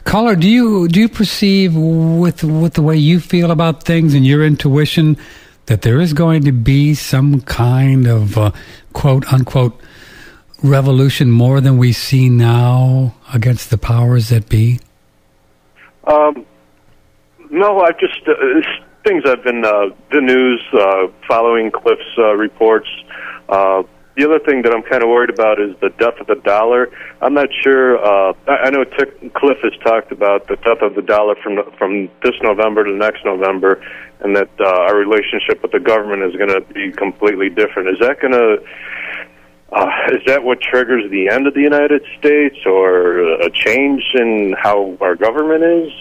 Caller, do you perceive with the way you feel about things and your intuition that there is going to be some kind of quote unquote revolution more than we see now against the powers that be? No, I've just things I've been the news following Clif's reports. The other thing that I'm kind of worried about is the death of the dollar. I'm not sure. I know Clif has talked about the death of the dollar from this November to next November, and that our relationship with the government is going to be completely different. Is that going to is that what triggers the end of the United States, or a change in how our government is?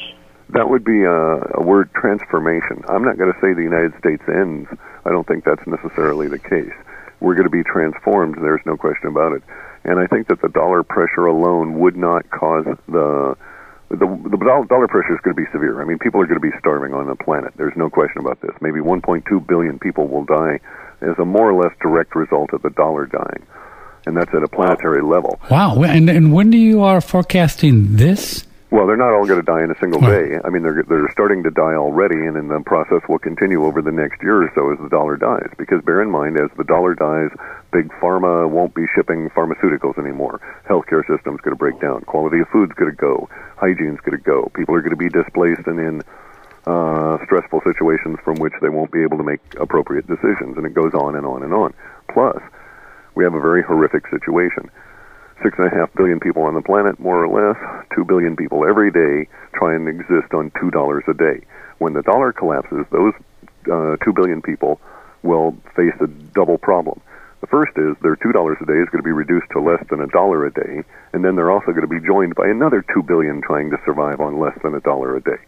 That would be a word, transformation. I'm not going to say the United States ends. I don't think that's necessarily the case. We're going to be transformed, there's no question about it. And I think that the dollar pressure alone would not cause the dollar pressure is going to be severe. I mean, people are going to be starving on the planet. There's no question about this. Maybe 1.2 billion people will die as a more or less direct result of the dollar dying. And that's at a planetary level. Wow. And when do you are forecasting this? Well, they're not all going to die in a single day. I mean, they're starting to die already, and then the process will continue over the next year or so as the dollar dies. Because bear in mind, as the dollar dies, big pharma won't be shipping pharmaceuticals anymore. Healthcare system's going to break down. Quality of food's going to go. Hygiene's going to go. People are going to be displaced and in stressful situations from which they won't be able to make appropriate decisions, and it goes on and on and on. Plus, we have a very horrific situation. 6.5 billion people on the planet, more or less, 2 billion people every day try and exist on $2 a day. When the dollar collapses, those 2 billion people will face a double problem. The first is their $2 a day is going to be reduced to less than $1 a day, and then they're also going to be joined by another 2 billion trying to survive on less than $1 a day.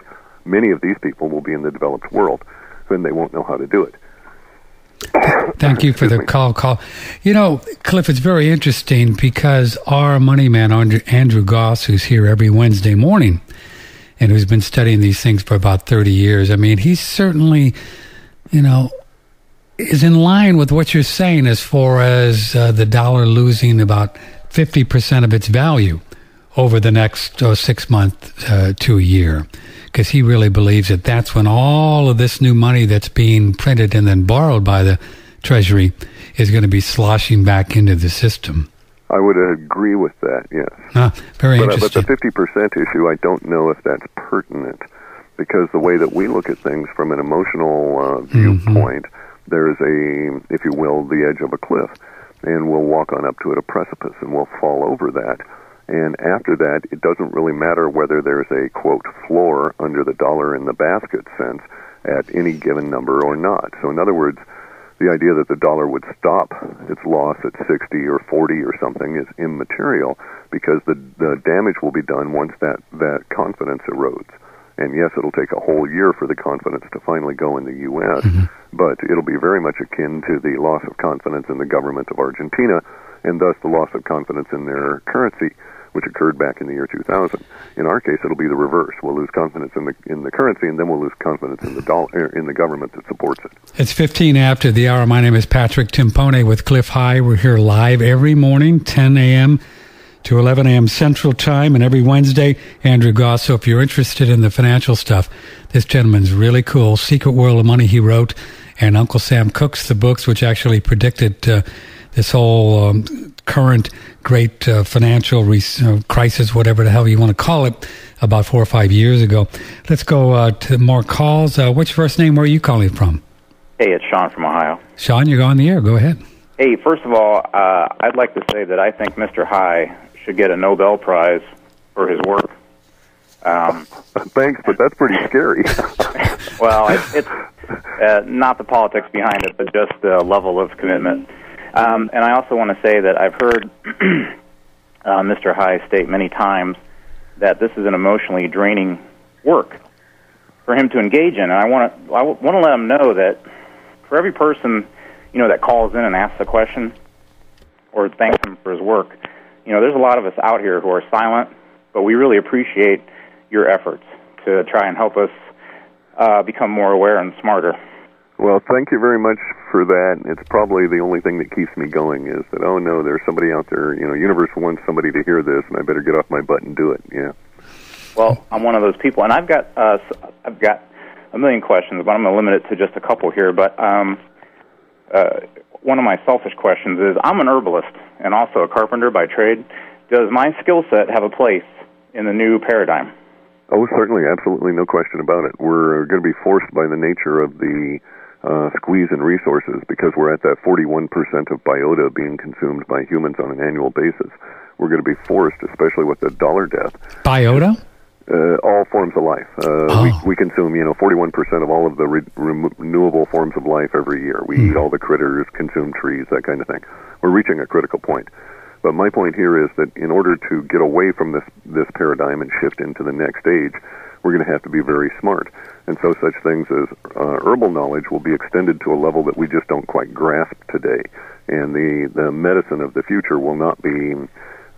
Many of these people will be in the developed world, then they won't know how to do it. Thank you for the call. You know, Clif, it's very interesting because our money man, Andrew Goss, who's here every Wednesday morning and who's been studying these things for about 30 years, I mean, he's certainly, is in line with what you're saying as far as the dollar losing about 50% of its value over the next 6 months to a year. Because he really believes that that's when all of this new money that's being printed and then borrowed by the Treasury is going to be sloshing back into the system. I would agree with that, yes. Very interesting. But the 50% issue, I don't know if that's pertinent, because the way that we look at things from an emotional viewpoint, there's if you will, the edge of a cliff, and we'll walk on up to it, a precipice, and we'll fall over that. And after that, it doesn't really matter whether there's a, quote, floor under the dollar in the basket sense at any given number or not. So in other words, the idea that the dollar would stop its loss at 60 or 40 or something is immaterial, because the damage will be done once that confidence erodes. And yes, it'll take a whole year for the confidence to finally go in the U.S., but it'll be very much akin to the loss of confidence in the government of Argentina, and thus the loss of confidence in their currency, which occurred back in the year 2000. In our case, it'll be the reverse. We'll lose confidence in the currency, and then we'll lose confidence in the dollar, in the government that supports it. It's 15 after the hour. My name is Patrick Timpone with Clif High. We're here live every morning, 10 a.m. to 11 a.m. Central Time, and every Wednesday, Andrew Goss. So if you're interested in the financial stuff, this gentleman's really cool. Secret World of Money he wrote, and Uncle Sam Cooke's the books, which actually predicted this whole current great financial crisis, whatever the hell you want to call it, about 4 or 5 years ago. Let's go to more calls. What's your first name? Where are you calling from? Hey, it's Sean from Ohio. Sean, you're on the air. Go ahead. Hey, first of all, I'd like to say that I think Mr. High should get a Nobel Prize for his work. Thanks, but that's pretty scary. Well, it's not the politics behind it, but just the level of commitment. And I also want to say that I've heard Mr. High state many times that this is an emotionally draining work for him to engage in. And I want to let him know that for every person, that calls in and asks a question or thanks him for his work, there's a lot of us out here who are silent, but we really appreciate your efforts to try and help us become more aware and smarter. Well, thank you very much for that. It's probably the only thing that keeps me going is that, oh no, there's somebody out there, universe wants somebody to hear this, and I better get off my butt and do it, yeah. Well, I'm one of those people, and I've got a million questions, but I'm going to limit it to just a couple here. But one of my selfish questions is, I'm an herbalist and also a carpenter by trade. Does my skill set have a place in the new paradigm? Oh, certainly, absolutely, no question about it. We're going to be forced by the nature of the squeeze in resources, because we're at that 41% of biota being consumed by humans on an annual basis. We're going to be forced, especially with the dollar death. Biota? All forms of life. We consume, 41% of all of the renewable forms of life every year. We eat all the critters, consume trees, that kind of thing. We're reaching a critical point. But my point here is that in order to get away from this paradigm and shift into the next stage, we're going to have to be very smart. And so such things as herbal knowledge will be extended to a level that we just don't quite grasp today. And the medicine of the future will not be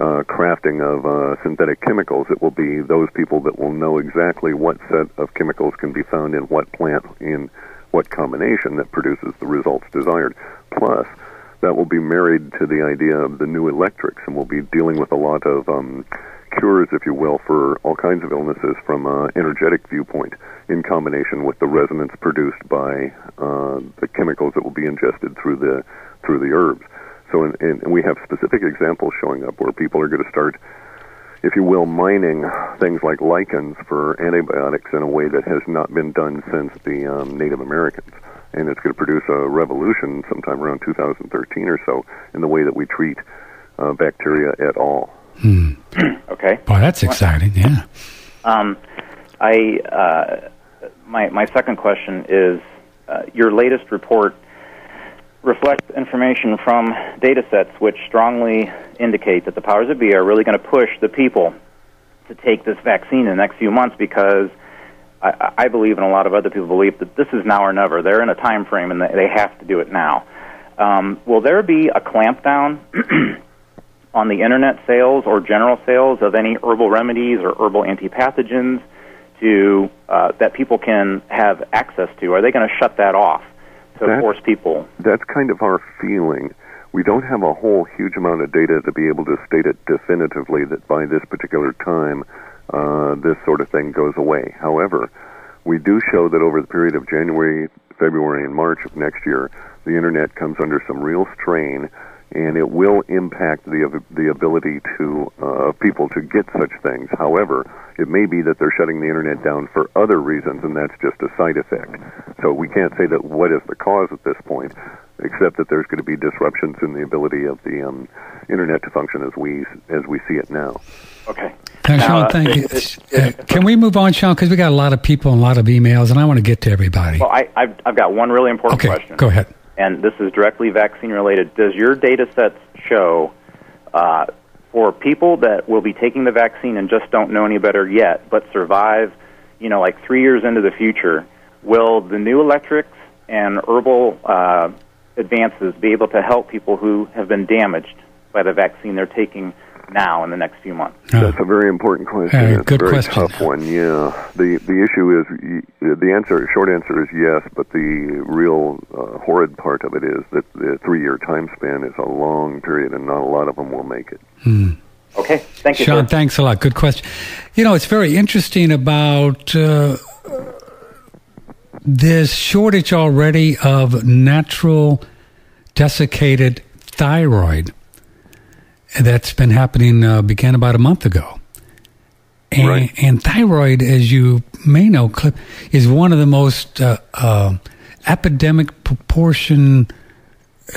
crafting of synthetic chemicals. It will be those people that will know exactly what set of chemicals can be found in what plant, in what combination that produces the results desired. Plus, that will be married to the idea of the new electrics, and we'll be dealing with a lot of cures, if you will, for all kinds of illnesses from an energetic viewpoint, in combination with the resonance produced by the chemicals that will be ingested through the herbs. So, and we have specific examples showing up where people are going to start, if you will, mining things like lichens for antibiotics in a way that has not been done since the Native Americans. And it's going to produce a revolution sometime around 2013 or so in the way that we treat bacteria at all. Okay. Boy, that's exciting, yeah. My second question is, your latest report reflects information from data sets which strongly indicate that the powers that be are really going to push the people to take this vaccine in the next few months, because I believe, and a lot of other people believe, that this is now or never. They're in a time frame, and they have to do it now. Will there be a clampdown on the internet sales or general sales of any herbal remedies or herbal antipathogens that people can have access to? Are they going to shut that off to force people? That's kind of our feeling. We don't have a whole huge amount of data to be able to state it definitively that by this particular time this sort of thing goes away. However, we do show that over the period of January, February, and March of next year, the internet comes under some real strain, and it will impact the ability to people to get such things. However, it may be that they're shutting the internet down for other reasons, and that's just a side effect. So we can't say that what is the cause at this point, except that there's going to be disruptions in the ability of the internet to function as we see it now. Okay. Thanks, Sean. Thank you. Can we move on, Sean? Because we got a lot of people and a lot of emails, and I want to get to everybody. Well, I've got one really important question. Go ahead. And this is directly vaccine-related. Does your data sets show for people that will be taking the vaccine and just don't know any better yet, but survive, like 3 years into the future, will the new electrics and herbal advances be able to help people who have been damaged by the vaccine they're taking now in the next few months? That's a very important question. It's good a very question. tough one. Yeah, the issue is short answer is yes, but the real horrid part of it is that the 3-year time span is a long period, and not a lot of them will make it. Okay, thank you, Sean. Sir. Thanks a lot. Good question. It's very interesting about this shortage already of natural desiccated thyroid that's been happening, began about a month ago. And, right. And thyroid, as you may know, Clif, is one of the most epidemic proportion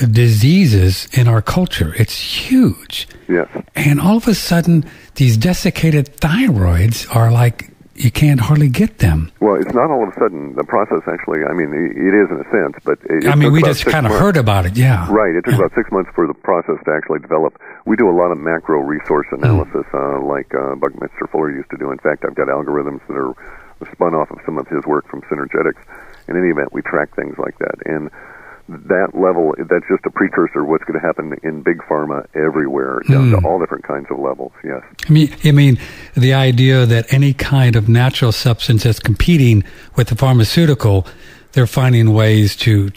diseases in our culture. It's huge. Yes. And all of a sudden, these desiccated thyroids are like, you can't hardly get them. Well, it's not all of a sudden. The process actually, it is in a sense, but we just kind of heard about it, yeah. Right. It took about 6 months for the process to actually develop. We do a lot of macro resource analysis, like Buckminster Fuller used to do. In fact, I've got algorithms that are spun off of some of his work from Synergetics. In any event, we track things like that. And that level, that's just a precursor of what's going to happen in big pharma everywhere, down to all different kinds of levels, yes. I mean, the idea that any kind of natural substance that's competing with the pharmaceutical, they're finding ways to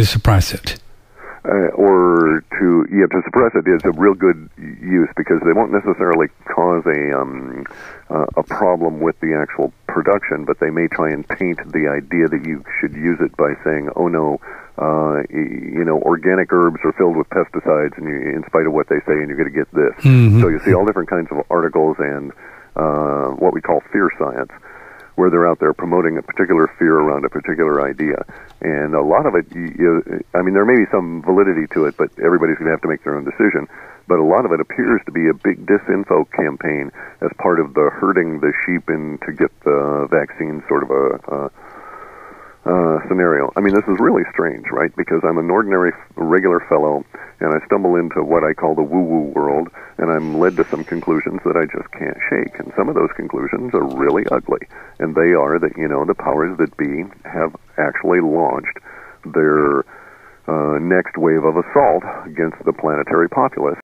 suppress it. or to suppress it is a real good use, because they won't necessarily cause a problem with the actual production, but they may try and taint the idea that you should use it by saying, oh no, organic herbs are filled with pesticides, and in spite of what they say, and you're going to get this. So you see all different kinds of articles and what we call fear science, where they're out there promoting a particular fear around a particular idea. And a lot of it, there may be some validity to it, but everybody's going to have to make their own decision. But a lot of it appears to be a big disinfo campaign as part of the herding the sheep in to get the vaccine sort of a scenario. I mean, this is really strange, right? Because I'm an ordinary, regular fellow, and I stumble into what I call the woo-woo world, and I'm led to some conclusions that I just can't shake. And some of those conclusions are really ugly. And they are that, the powers that be have actually launched their next wave of assault against the planetary populace.